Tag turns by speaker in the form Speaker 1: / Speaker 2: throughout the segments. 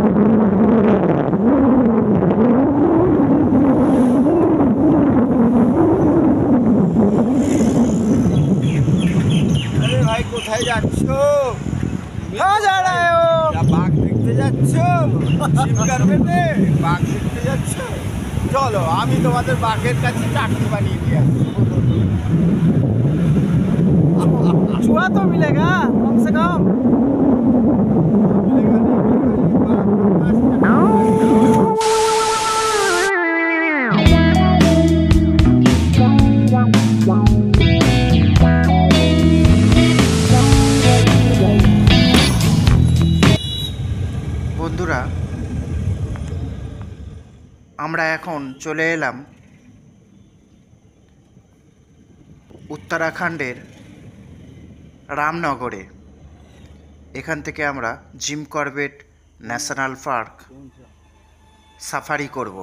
Speaker 1: भाई কোথায় যাচ্ছ? कहाँ जा रहे हो? বাঘ দেখতে যাচ্ছ? শিব কারবেতে বাঘ দেখতে যাচ্ছ? চলো আমি তোমাদের বাঘের কাছে চাকরি বানিয়ে দিয়ে আসছি। छुआ तो मिलेगा कम से कम। বন্ধুরা, আমরা এখন চলে এলাম উত্তরাখণ্ডের রামনগরে। এখান থেকে আমরা Jim Corbett national park safari করব।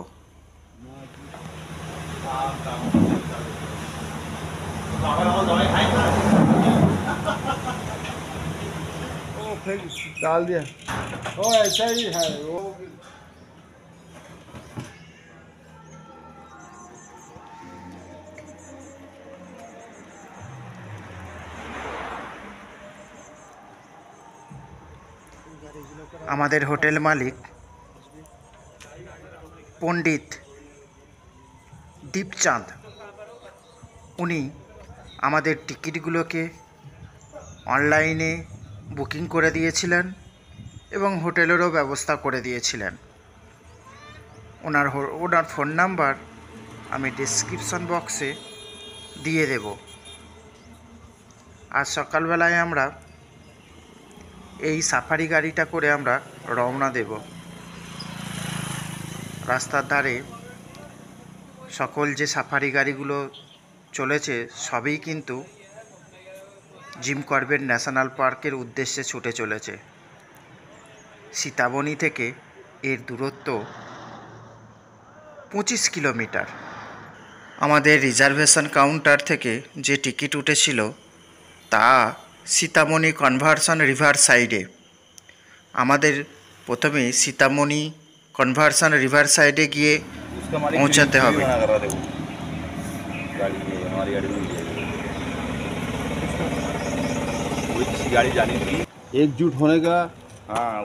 Speaker 1: डाल दिया ओ ऐसा ही है वो। আমাদের হোটেল মালিক পণ্ডিত দীপচাঁদ, উনি আমাদের টিকিটগুলোকে অনলাইনে বুকিং করে দিয়েছিলেন এবং হোটেলেরও ব্যবস্থা করে দিয়েছিলেন। ওনার ফোন নাম্বার আমি ডেসক্রিপশন বক্সে দিয়ে দেব। আজ সকালবেলায় আমরা এই সাফারি গাড়িটা করে আমরা রওনা দেব। রাস্তার ধারে সকল যে সাফারি গাড়িগুলো চলেছে সবই কিন্তু জিম করবেট ন্যাশনাল পার্কের উদ্দেশ্যে ছুটে চলেছে। সীতাবনী থেকে এর দূরত্ব 25 কিলোমিটার। আমাদের রিজার্ভেশন কাউন্টার থেকে যে টিকিট উঠেছিল তা সীতামণি কনভার্সন রিভার সাইডে। আমাদের প্রথমে সীতামণি কনভার্সন রিভার সাইডে গিয়ে পৌঁছাতে হবে।
Speaker 2: गाड़ी जानी थी
Speaker 1: एकजुट होने का।
Speaker 2: हाँ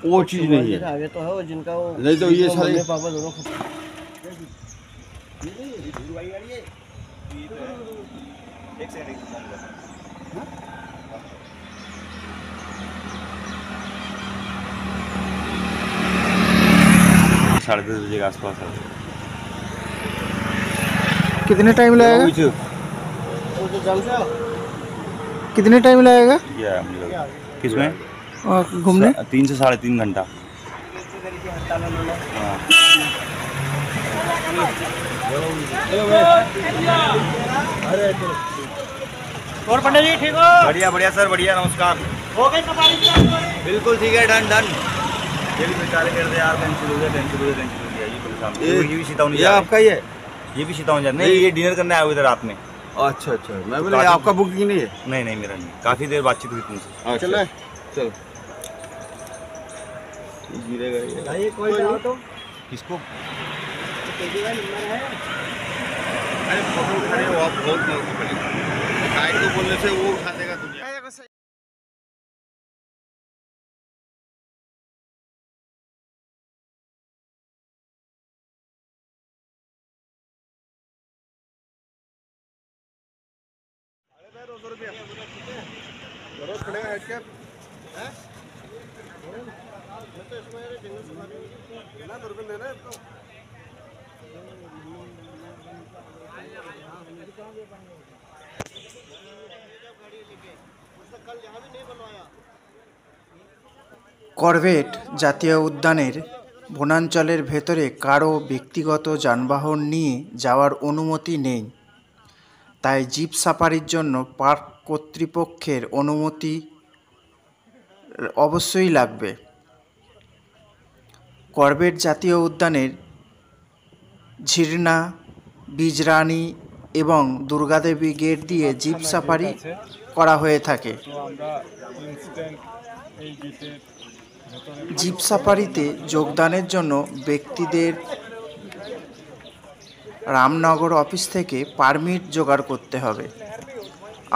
Speaker 1: वो चीज नहीं है।
Speaker 3: आगे तो है वो जिनका वो
Speaker 1: नहीं तो ये सारे
Speaker 3: पापा दोनों
Speaker 2: साढ़े 10 बजे के आसपास है।
Speaker 1: कितने टाइम लगेगा? कितने टाइम लगेगा
Speaker 2: किसमें
Speaker 1: घूमने?
Speaker 2: 3 से 3.5 घंटा।
Speaker 3: और पंडित जी ठीक हो?
Speaker 2: बढ़िया बढ़िया सर, बढ़िया। नमस्कार।
Speaker 3: हो गई सफारी?
Speaker 2: बिल्कुल ठीक है, डन डन। ये भी बेचारे कर दे यार, टेंशन हो गया ये परेशान। ये भी सीतावन
Speaker 1: ये आपका ही है?
Speaker 2: ये भी सीतावन जा नहीं, ये डिनर करने आए हुए थे रात में।
Speaker 1: अच्छा अच्छा, मैं बोला आपका बुकिंग नहीं है?
Speaker 2: नहीं नहीं, मेरा नहीं। काफी देर बातचीत हुई तुमसे।
Speaker 1: चलो चलो गिरेगा ये।
Speaker 3: भाई कोई जाओ तो
Speaker 2: किसको?
Speaker 1: अरे फोटो उठाने वो आप बहुत महंगी पड़ेगी। गाइड को बोलने से वो उठा देगा दुनिया। जरूरत पड़ेगा हेड कैप है? तो इसमें ना दूरबीन देना है तो করবেট জাতীয় উদ্যানের বনাঞ্চলের ভেতরে কারও ব্যক্তিগত যানবাহন নিয়ে যাওয়ার অনুমতি নেই। তাই জিপ সাফারির জন্য পার্ক কর্তৃপক্ষের অনুমতি অবশ্যই লাগবে। করবেট জাতীয় উদ্যানের ঝিরনা, বিজরানি এবং দুর্গাদেবী গেট দিয়ে জিপ সাফারি করা হয়ে থাকে।
Speaker 4: জিপ সাফারিতে যোগদানের জন্য ব্যক্তিদের রামনগর অফিস থেকে পারমিট জোগাড় করতে হবে।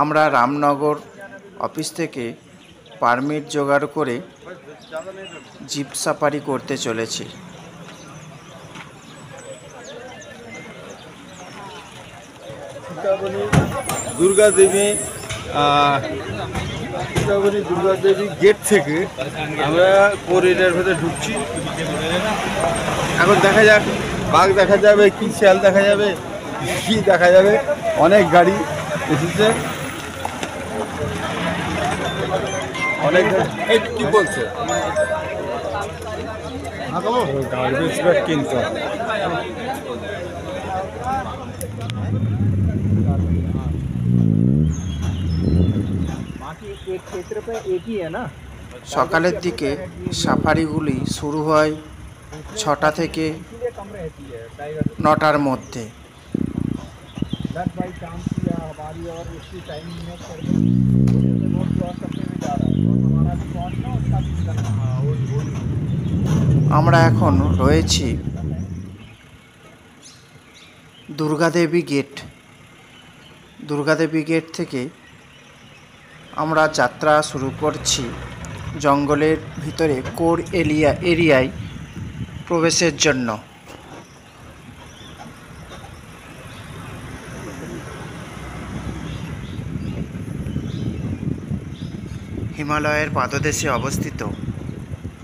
Speaker 4: আমরা রামনগর অফিস থেকে পারমিট জোগাড় করে জিপ সাফারি করতে চলেছি।
Speaker 1: দুর্গা দেবী গেট থেকে আমরা করিডোর ভেতরে ঢুকছি। এখন দেখা যাক বাঘ দেখা যাবে কি শিয়াল দেখা যাবে কি দেখা যাবে। অনেক গাড়ি এসেছে, অনেক এই কি বলছে গার্বেজ ব্যাগ কিনতে হবে।
Speaker 4: সকালের দিকে সাফারিগুলি শুরু হয় 6টা থেকে 9টার মধ্যে। আমরা এখন রয়েছি দুর্গাদেবী গেট। দুর্গাদেবী গেট থেকে আমরা যাত্রা শুরু করছি জঙ্গলের ভিতরে কোর এরিয়ায় প্রবেশের জন্য। হিমালয়ের পাদদেশে অবস্থিত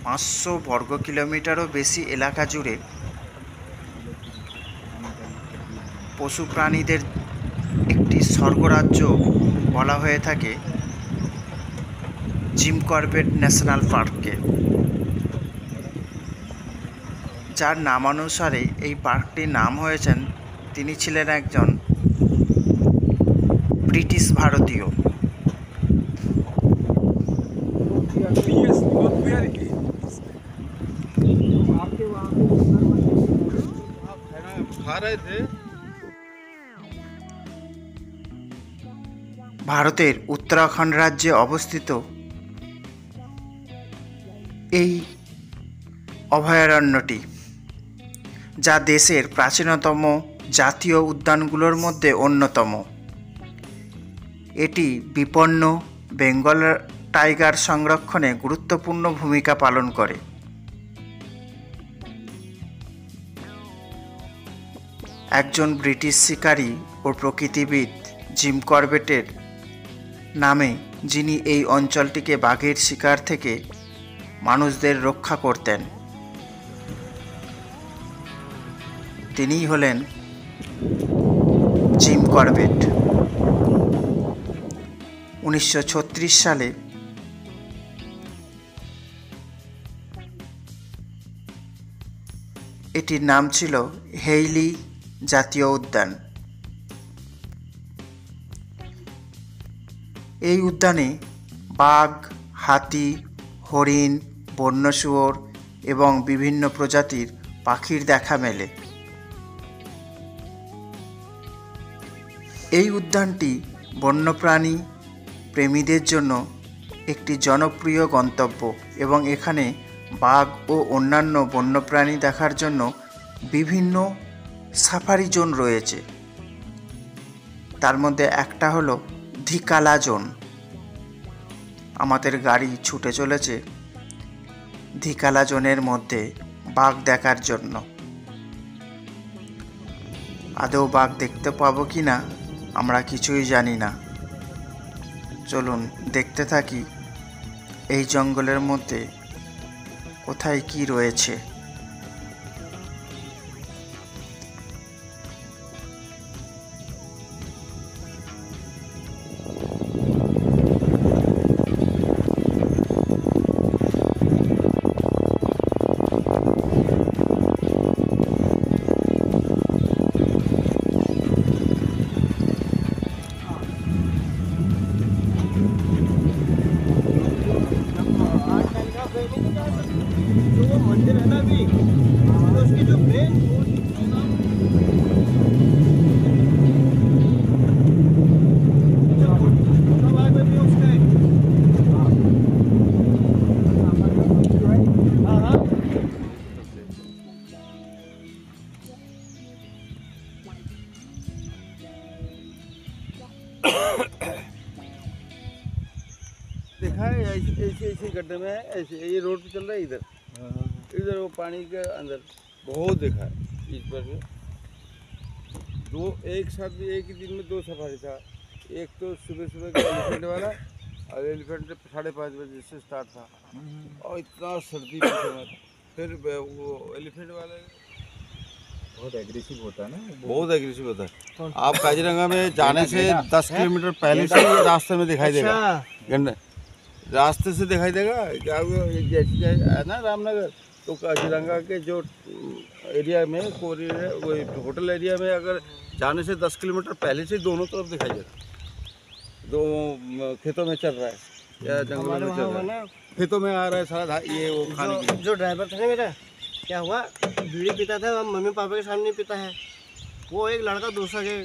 Speaker 4: 500 বর্গ কিলোমিটারও বেশি এলাকা জুড়ে পশু প্রাণীদের একটি স্বর্গরাজ্য বলা হয়ে থাকে জিম করবেট ন্যাশনাল পার্ককে, যার নামানুসারে এই পার্কটির নাম হয়েছেন। তিনি ছিলেন একজন ব্রিটিশ ভারতীয়। ভারতের উত্তরাখণ্ড রাজ্যে অবস্থিত এই অভয়ারণ্যটি, যা দেশের প্রাচীনতম জাতীয় উদ্যানগুলোর মধ্যে অন্যতম। এটি বিপন্ন বেঙ্গল টাইগার সংরক্ষণে গুরুত্বপূর্ণ ভূমিকা পালন করে। একজন ব্রিটিশ শিকারী ও প্রকৃতিবিদ জিম করবেটের নামে, যিনি এই অঞ্চলটিকে বাঘের শিকার থেকে মানুষদের রক্ষা করতেন, তিনিই হলেন জিম করবেট। 1936 সালে এটির নাম ছিল হেইলি জাতীয় উদ্যান। এই উদ্যানে বাঘ, হাতি, হরিণ, বন্য শুয়োর এবং বিভিন্ন প্রজাতির পাখির দেখা মেলে। এই উদ্যানটি বন্যপ্রাণী প্রেমীদের জন্য একটি জনপ্রিয় গন্তব্য এবং এখানে বাঘ ও অন্যান্য বন্যপ্রাণী দেখার জন্য বিভিন্ন সাফারি জোন রয়েছে। তার মধ্যে একটা হলো ধিকালা জোন। আমাদের গাড়ি ছুটে চলেছে ধিকালা জোনের মধ্যে বাঘ দেখার জন্য। আদৌ বাঘ দেখতে পাবো কি না আমরা কিছুই জানি না। চলুন দেখতে থাকি এই জঙ্গলের মধ্যে কোথায় কি রয়েছে।
Speaker 1: ऐसे ऐसे गड्ढे में है, ऐसे ये रोड पे चल रहा है इधर इधर वो पानी के अंदर बहुत देखा है इस पर दो एक साथ भी एक ही दिन में 2 सफारी था। एक तो सुबह सुबह का एलिफेंट वाला और एलिफेंट 5:30 बजे से स्टार्ट था और इतना सर्दी पीछे में फिर वो एलिफेंट वाला
Speaker 2: बहुत एग्रेसिव होता है ना,
Speaker 1: बहुत एग्रेसिव होता है। आप काजीरंगा में जाने से 10 किलोमीटर पहले से ये रास्ते में दिखाई देगा। गंडे रास्ते से दिखाई देगा क्या जैसे है ना रामनगर, तो काजीरंगा के जो एरिया में कोरियर वो होटल एरिया में अगर जाने से 10 किलोमीटर पहले से दोनों तरफ दिखाई देगा। दो खेतों में चल रहा है या जंगलों में चल रहा है, खेतों में आ रहा है सारा ये वो खाने के लिए।
Speaker 3: जो ड्राइवर था ना मेरा, क्या हुआ, बीड़ी पीता था, मम्मी पापा के सामने पीता है। वो एक लड़का दूसरा के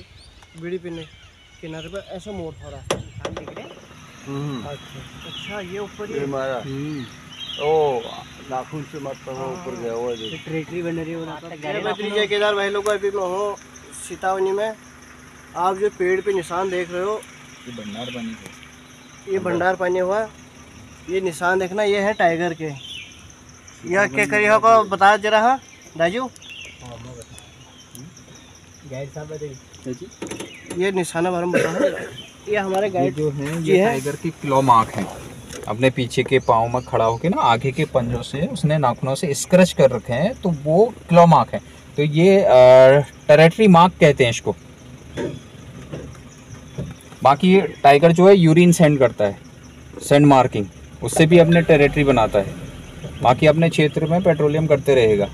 Speaker 3: बीड़ी पीने किनारे पर ऐसा मोड़ था रास्ता दिख रहे। अच्छा ये ऊपर
Speaker 1: ये मारा ओ नाखून से मत वो ऊपर गया वो
Speaker 3: ट्रेटरी बन रही है। केदार भाई लोग अभी मैं हूँ सीतावनी में। आप जो पेड़ पे निशान देख रहे हो,
Speaker 2: ये भंडार पानी है,
Speaker 3: ये भंडार पानी हुआ। ये निशान देखना, ये है टाइगर के। यह क्या करिए को बता जरा। हाँ दाजू, गाइड साहब बताइए ये निशाना बारे में बताओ। ये हमारे गाइड
Speaker 5: जो है ये टाइगर की क्लॉ मार्क है। अपने पीछे के पाँव में खड़ा होके ना आगे के पंजों से उसने नाखूनों से स्क्रच कर रखे हैं, तो वो क्लॉ मार्क है। तो ये टेरिटरी मार्क कहते हैं इसको। बाकी टाइगर जो है यूरिन सेंड करता है, सेंड मार्किंग, उससे भी अपने टेरिटरी बनाता है। बाकी अपने क्षेत्र में पेट्रोलियम करते रहेगा।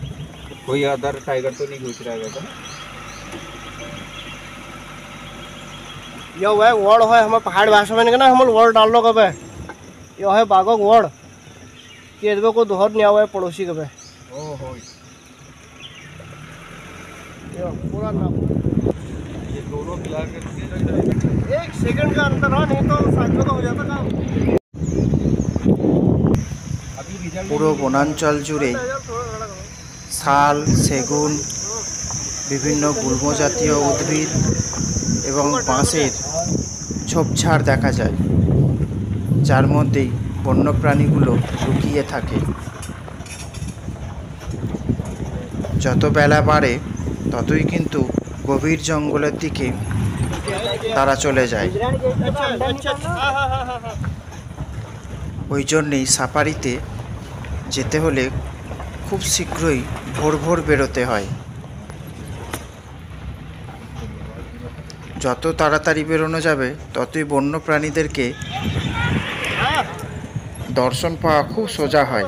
Speaker 5: कोई अदर टाइगर तो नहीं घुस रहेगा।
Speaker 3: यो है वर्ड है हमारे पहाड़ भाषा में ना, हम वर्ड डाल लो कब यो है बागो वर्ड के को दोहर नहीं हुआ है पड़ोसी कब पूरा नाम
Speaker 1: ये दोनों मिला के
Speaker 3: 1 सेकंड का अंतर हो, नहीं तो साथियों का हो जाता काम।
Speaker 4: পুরো বনাঞ্চল জুড়ে শাল, সেগুন, বিভিন্ন গুল্মজাতীয় উদ্ভিদ এবং বাঁশের ঝোপঝাড় দেখা যায়, যার মধ্যেই বন্যপ্রাণীগুলো লুকিয়ে থাকে। যত বেলা বাড়ে ততই কিন্তু গভীর জঙ্গলের দিকে তারা চলে যায়। ওই জন্যেই সাফারিতে যেতে হলে খুব শীঘ্রই ভোর ভোর বেরোতে হয়। যত তাড়াতাড়ি বেরোনো যাবে ততই বন্য প্রাণীদেরকে দর্শন পাওয়া খুব সোজা হয়।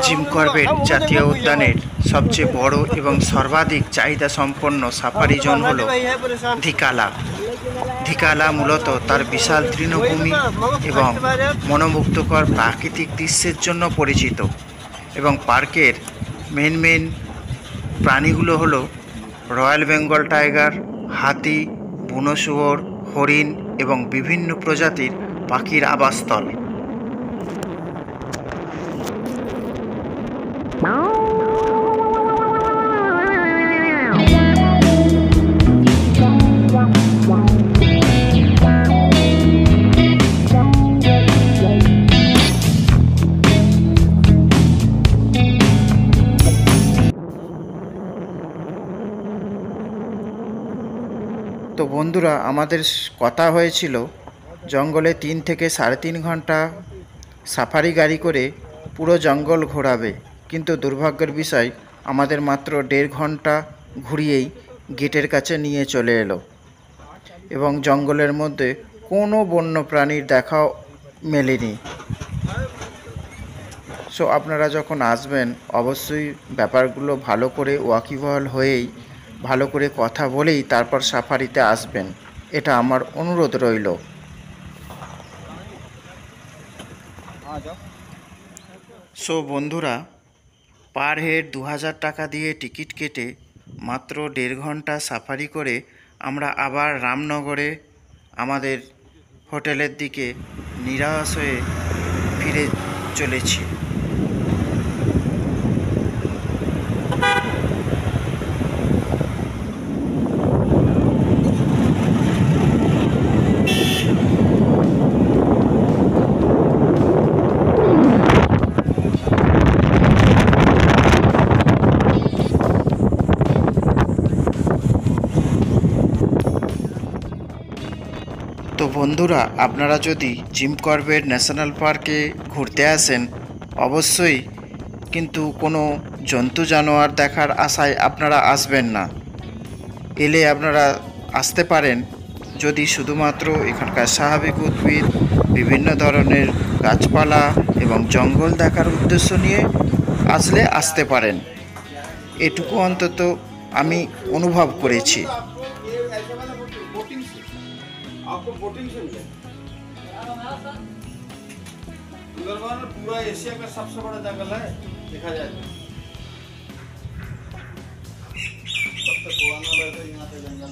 Speaker 4: জিম করবেট জাতীয় উদ্যানের সবচেয়ে বড় এবং সর্বাধিক চাহিদা সম্পন্ন সাফারি জোন হল ধিকালা। ধিকালা মূলত তার বিশাল তৃণভূমি এবং মনোমুগ্ধকর প্রাকৃতিক দৃশ্যের জন্য পরিচিত, এবং পার্কের মেন প্রাণীগুলো হলো রয়্যাল বেঙ্গল টাইগার, হাতি, বুনো শুয়োর, হরিণ এবং বিভিন্ন প্রজাতির পাখির আবাসস্থল। তো বন্ধুরা, আমাদের কথা হয়েছিল জঙ্গলে 3 থেকে 3.5 ঘন্টা সাফারি গাড়ি করে পুরো জঙ্গল ঘোরাবে, কিন্তু দুর্ভাগ্যের বিষয় আমাদের মাত্র 1.5 ঘন্টা ঘুরিয়েই গেটের কাছে নিয়ে চলে এলো, এবং জঙ্গলের মধ্যে কোনো বন্য প্রাণীর দেখাও মেলেনি। সো আপনারা যখন আসবেন অবশ্যই ব্যাপারগুলো ভালো করে ওয়াকিবহাল হয়েই, ভালো করে কথা বলেই তারপর সাফারিতে আসবেন, এটা আমার অনুরোধ রইল। সো বন্ধুরা, পার হেড 2000 টাকা দিয়ে টিকিট কেটে মাত্র 1.5 ঘন্টা সাফারি করে আমরা আবার রামনগরে আমাদের হোটেলের দিকে নিরাশ হয়ে ফিরে চলেছি। বন্ধুরা, আপনারা যদি জিম কর্বেট ন্যাশনাল পার্কে ঘুরতে আসেন, অবশ্যই কিন্তু কোনো জন্তু জানোয়ার দেখার আশায় আপনারা আসবেন না। এলে আপনারা আসতে পারেন যদি শুধুমাত্র এখানকার স্বাভাবিক উদ্ভিদ, বিভিন্ন ধরনের গাছপালা এবং জঙ্গল দেখার উদ্দেশ্য নিয়ে আসতে পারেন। এটুকু অন্তত আমি অনুভব করেছি।
Speaker 1: आपको बोटिंग से मिले सुंदरबन पूरा एशिया का सबसे बड़ा जंगल है देखा जाए तो। सबसे पुराना रहता है यहाँ पे जंगल।